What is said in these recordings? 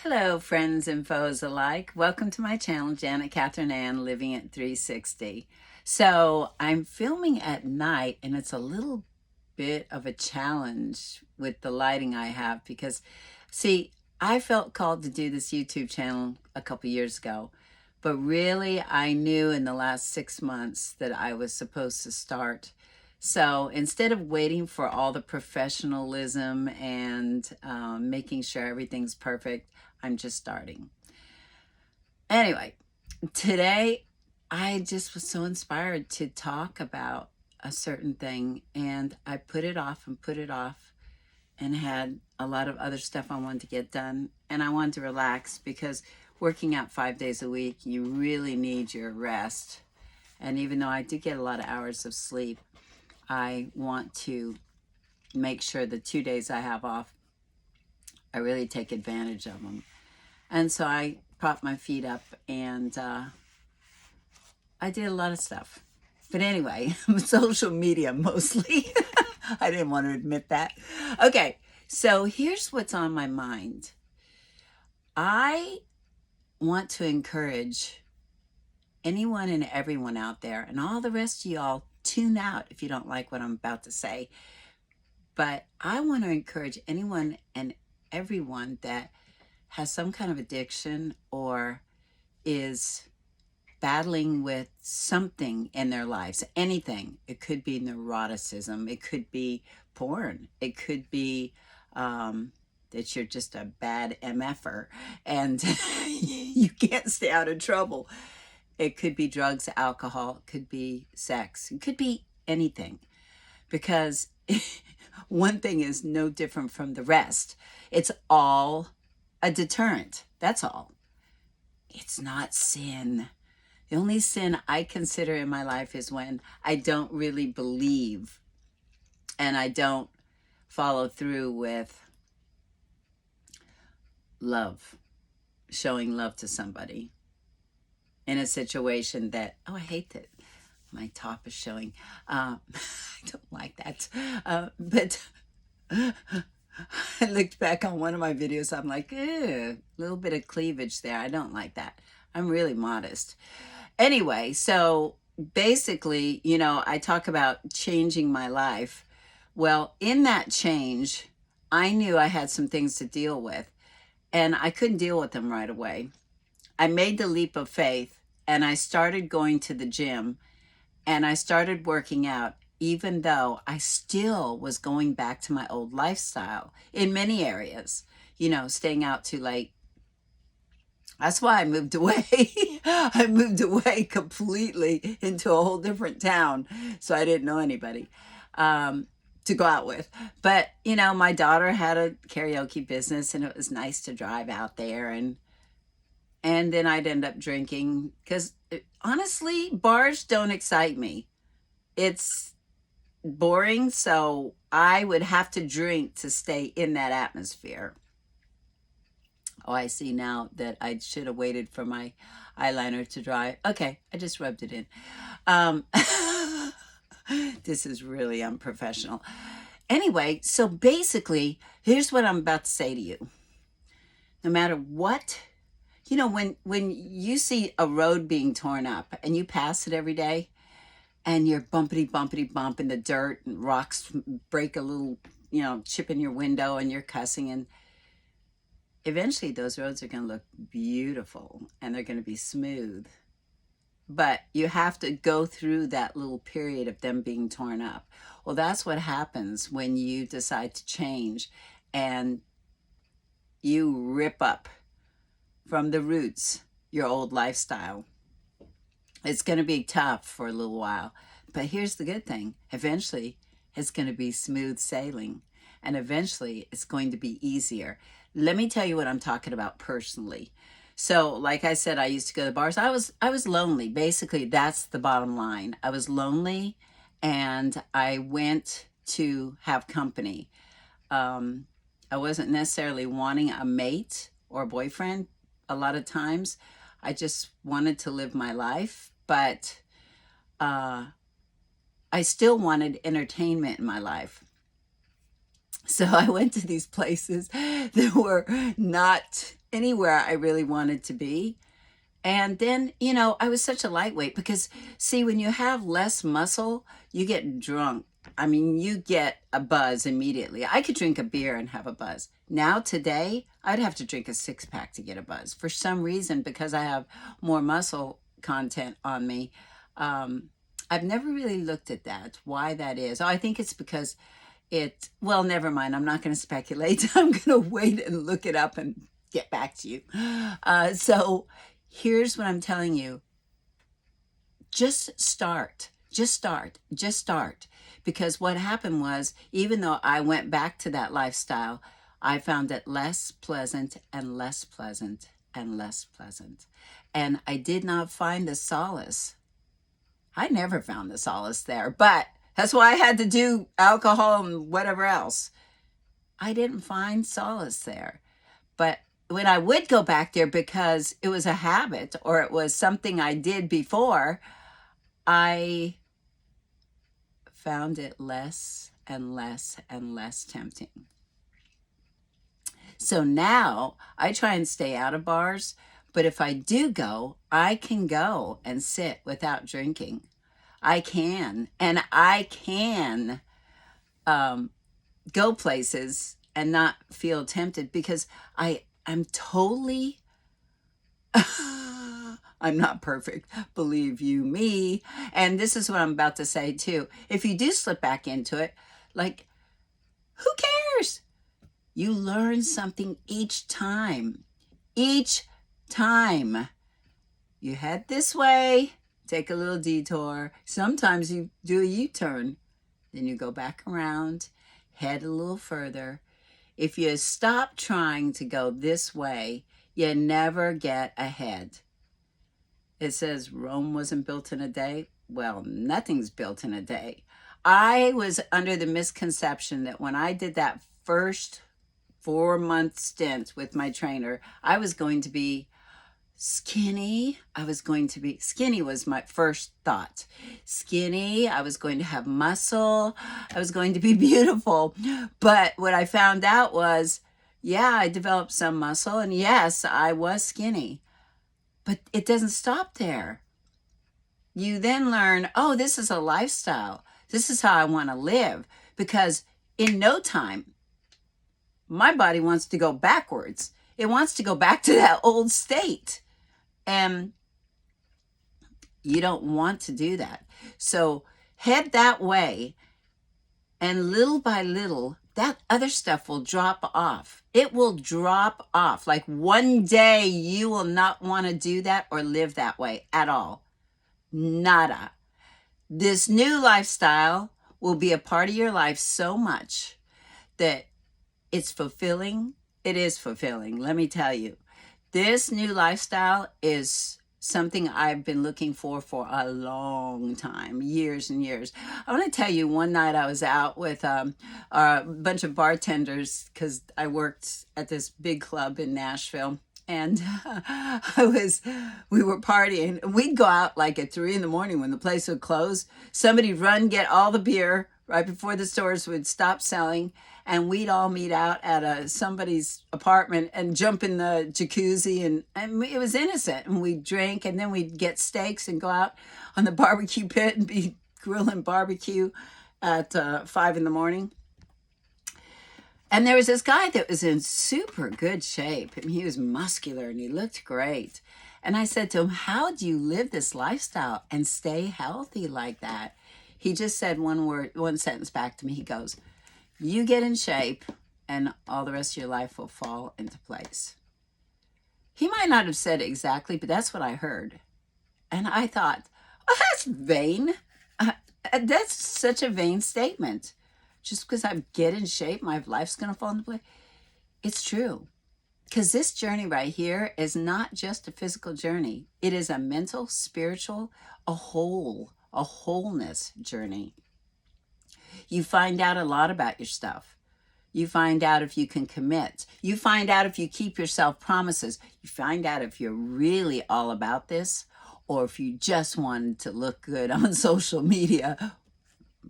Hello, friends and foes alike. Welcome to my channel, Janet Catherine Ann, Living at 360. So I'm filming at night, and it's a little bit of a challenge with the lighting I have because, see, I felt called to do this YouTube channel a couple years ago, but really I knew in the last 6 months that I was supposed to start. So instead of waiting for all the professionalism and making sure everything's perfect, I'm just starting. Anyway, today I just was so inspired to talk about a certain thing, and I put it off and put it off and had a lot of other stuff I wanted to get done, and I wanted to relax because working out 5 days a week, you really need your rest. And even though I do get a lot of hours of sleep, I want to make sure the 2 days I have off, I really take advantage of them. And so I propped my feet up and I did a lot of stuff. But anyway, social media mostly. I didn't want to admit that. Okay, so here's what's on my mind. I want to encourage anyone and everyone out there, and all the rest of y'all tune out if you don't like what I'm about to say. But I want to encourage anyone and everyone that has some kind of addiction or is battling with something in their lives, anything. It could be neuroticism, it could be porn, it could be that you're just a bad MFer and you can't stay out of trouble. It could be drugs, alcohol, it could be sex, it could be anything. Because one thing is no different from the rest. It's all a deterrent. That's all. It's not sin. The only sin I consider in my life is when I don't really believe and I don't follow through with love, showing love to somebody in a situation that, oh, I hate that my top is showing. I don't like that. But I looked back on one of my videos. I'm like, a little bit of cleavage there. I don't like that. I'm really modest. Anyway, so basically, I talk about changing my life. Well, in that change, I knew I had some things to deal with, and I couldn't deal with them right away. I made the leap of faith, and I started going to the gym, and I started working out, even though I still was going back to my old lifestyle in many areas, staying out too late. That's why I moved away. I moved away completely into a whole different town. So I didn't know anybody to go out with. But, my daughter had a karaoke business, and it was nice to drive out there. And then I'd end up drinking because honestly, bars don't excite me. It's boring, so I would have to drink to stay in that atmosphere. Oh, I see now that I should have waited for my eyeliner to dry. Okay, I just rubbed it in. Um, this is really unprofessional. Anyway, so basically, here's what I'm about to say to you. No matter what, when you see a road being torn up and you pass it every day, and you're bumpity bump in the dirt and rocks break a little, chip in your window and you're cussing, and eventually those roads are going to look beautiful and they're going to be smooth. But you have to go through that little period of them being torn up. Well, that's what happens when you decide to change and you rip up from the roots your old lifestyle. It's going to be tough for a little while, but here's the good thing. Eventually, it's going to be smooth sailing, and eventually it's going to be easier. Let me tell you what I'm talking about personally. So, like I said, I used to go to bars. I was lonely. Basically, that's the bottom line. I was lonely, and I went to have company. I wasn't necessarily wanting a mate or a boyfriend a lot of times. I just wanted to live my life, but I still wanted entertainment in my life. So I went to these places that were not anywhere I really wanted to be. And then, you know, I was such a lightweight because, see, when you have less muscle, you get drunk. I mean, you get a buzz immediately. I could drink a beer and have a buzz. Now, today, I'd have to drink a six pack to get a buzz. For some reason, because I have more muscle content on me, I've never really looked at that, why that is. Oh, I think it's because well, never mind. I'm not going to speculate. I'm going to wait and look it up and get back to you. So here's what I'm telling you. Just start. Just start. Just start. Because what happened was, even though I went back to that lifestyle, I found it less pleasant and less pleasant and less pleasant. And I did not find the solace. I never found the solace there, but that's why I had to do alcohol and whatever else. I didn't find solace there. But when I would go back there because it was a habit or it was something I did before, I found it less and less and less tempting. So now I try and stay out of bars, but if I do go, I can go and sit without drinking. I can, and I can go places and not feel tempted because I'm totally I'm not perfect, believe you me. And this is what I'm about to say too. If you do slip back into it, like, who cares? You learn something each time. Each time. You head this way, take a little detour. Sometimes you do a U-turn. Then you go back around, head a little further. If you stop trying to go this way, you never get ahead. It says Rome wasn't built in a day. Well, nothing's built in a day. I was under the misconception that when I did that first 4-month stint with my trainer, I was going to be skinny. Skinny was my first thought. Skinny. I was going to have muscle. I was going to be beautiful. But what I found out was, yeah, I developed some muscle, and yes, I was skinny. But it doesn't stop there. You then learn, oh, this is a lifestyle. This is how I want to live. Because in no time, my body wants to go backwards. It wants to go back to that old state. And you don't want to do that. So head that way, and little by little, that other stuff will drop off. It will drop off. Like one day you will not want to do that or live that way at all. Nada. This new lifestyle will be a part of your life so much that it's fulfilling. It is fulfilling, let me tell you. This new lifestyle is something I've been looking for a long time, years and years. I want to tell you, one night I was out with a bunch of bartenders because I worked at this big club in Nashville. And we were partying. We'd go out like at 3 a.m. when the place would close. Somebody'd run, get all the beer right before the stores would stop selling. And we'd all meet out at somebody's apartment and jump in the jacuzzi. And it was innocent. And we'd drink, and then we'd get steaks and go out on the barbecue pit and be grilling barbecue at 5 a.m. And there was this guy that was in super good shape. I mean, he was muscular and he looked great. And I said to him, how do you live this lifestyle and stay healthy like that? He just said one sentence back to me. He goes, you get in shape and all the rest of your life will fall into place. He might not have said it exactly, but that's what I heard. And I thought, oh, that's vain. That's such a vain statement. Just because I get in shape, my life's going to fall into place. It's true. Because this journey right here is not just a physical journey. It is a mental, spiritual, a wholeness journey. You find out a lot about your stuff. You find out if you can commit. You find out if you keep yourself promises. You find out if you're really all about this or if you just wanted to look good on social media.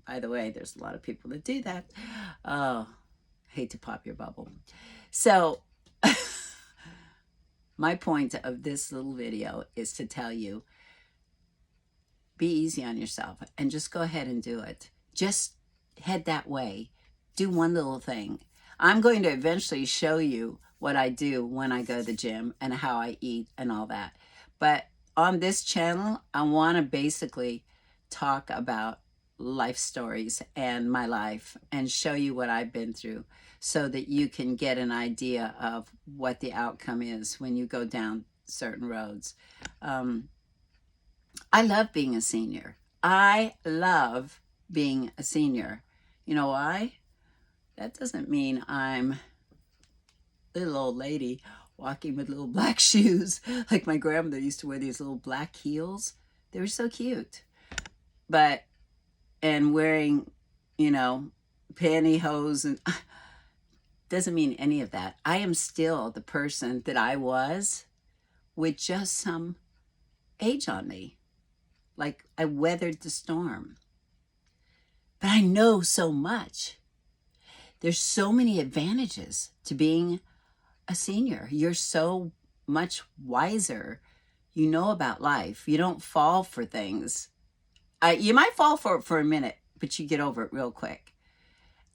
By the way, there's a lot of people that do that. Oh, hate to pop your bubble. So My point of this little video is to tell you, be easy on yourself and just go ahead and do it. Just head that way. Do one little thing. I'm going to eventually show you what I do when I go to the gym and how I eat and all that. But on this channel, I want to basically talk about life stories and my life and show you what I've been through so that you can get an idea of what the outcome is when you go down certain roads. I love being a senior. I love being a senior. You know why? That doesn't mean I'm a little old lady walking with little black shoes. Like my grandmother used to wear these little black heels. They were so cute. But, and wearing, you know, pantyhose and doesn't mean any of that. I am still the person that I was with just some age on me. Like I weathered the storm. But I know so much. There's so many advantages to being a senior. You're so much wiser. You know about life. You don't fall for things. You might fall for it for a minute, but you get over it real quick.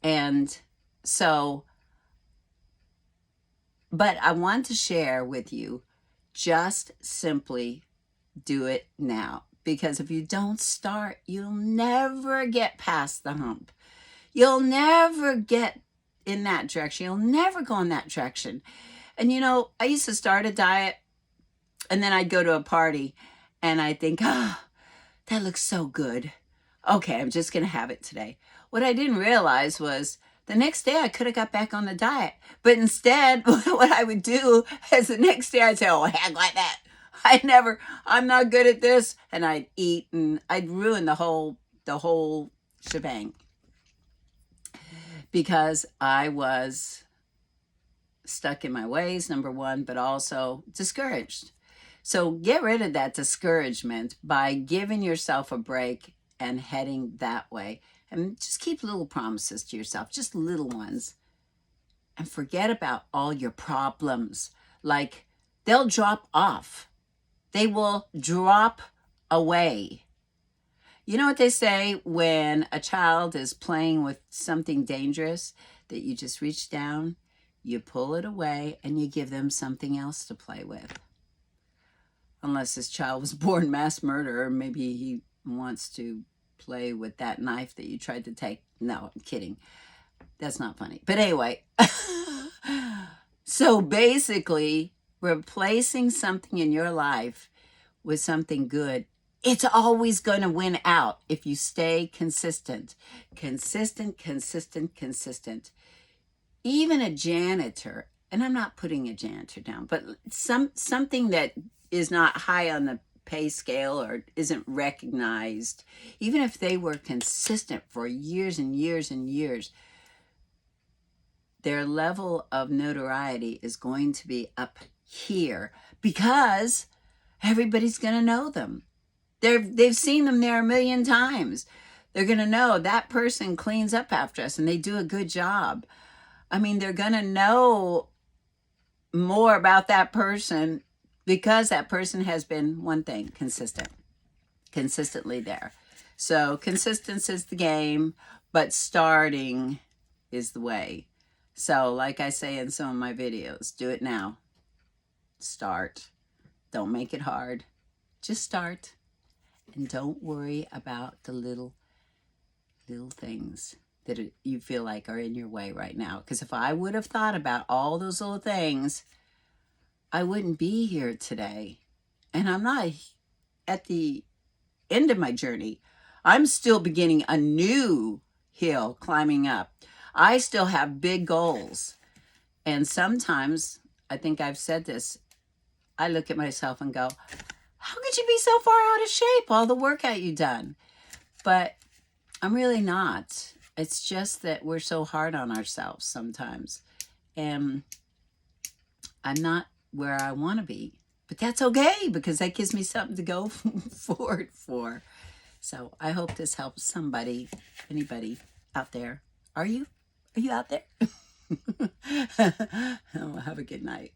And so, but I want to share with you, just simply do it now. Because if you don't start, you'll never get past the hump. You'll never get in that direction. You'll never go in that direction. And you know, I used to start a diet and then I'd go to a party and I'd think, ah, that looks so good. Okay, I'm just going to have it today. What I didn't realize was the next day I could have got back on the diet. But instead, what I would do is the next day I'd say, oh, heck like that. I'm not good at this. And I'd eat and I'd ruin the whole shebang. Because I was stuck in my ways, number one, but also discouraged. So get rid of that discouragement by giving yourself a break and heading that way. And just keep little promises to yourself, just little ones. And forget about all your problems. Like, they'll drop off. They will drop away. You know what they say when a child is playing with something dangerous, that you just reach down, you pull it away, and you give them something else to play with. Unless this child was born mass murderer, maybe he wants to play with that knife that you tried to take. No, I'm kidding. That's not funny. But anyway, so basically, replacing something in your life with something good, it's always going to win out if you stay consistent. Consistent, consistent, consistent. Even a janitor, and I'm not putting a janitor down, but something that is not high on the pay scale or isn't recognized, even if they were consistent for years and years and years, their level of notoriety is going to be up here because everybody's going to know them. They've seen them there a million times. They're going to know that person cleans up after us and they do a good job. I mean, they're going to know more about that person because that person has been, one thing, consistently there. So consistency is the game, but starting is the way. So like I say in some of my videos, do it now. Start. Don't make it hard. Just start. And don't worry about the little things that you feel like are in your way right now. Because if I would have thought about all those little things, I wouldn't be here today. And I'm not at the end of my journey. I'm still beginning a new hill climbing up. I still have big goals. And sometimes, I think I've said this, I look at myself and go, how could you be so far out of shape, all the workout you've done? But I'm really not. It's just that we're so hard on ourselves sometimes. And I'm not where I want to be. But that's okay, because that gives me something to go forward for. So I hope this helps somebody, anybody out there. Are you? Are you out there? Oh, have a good night.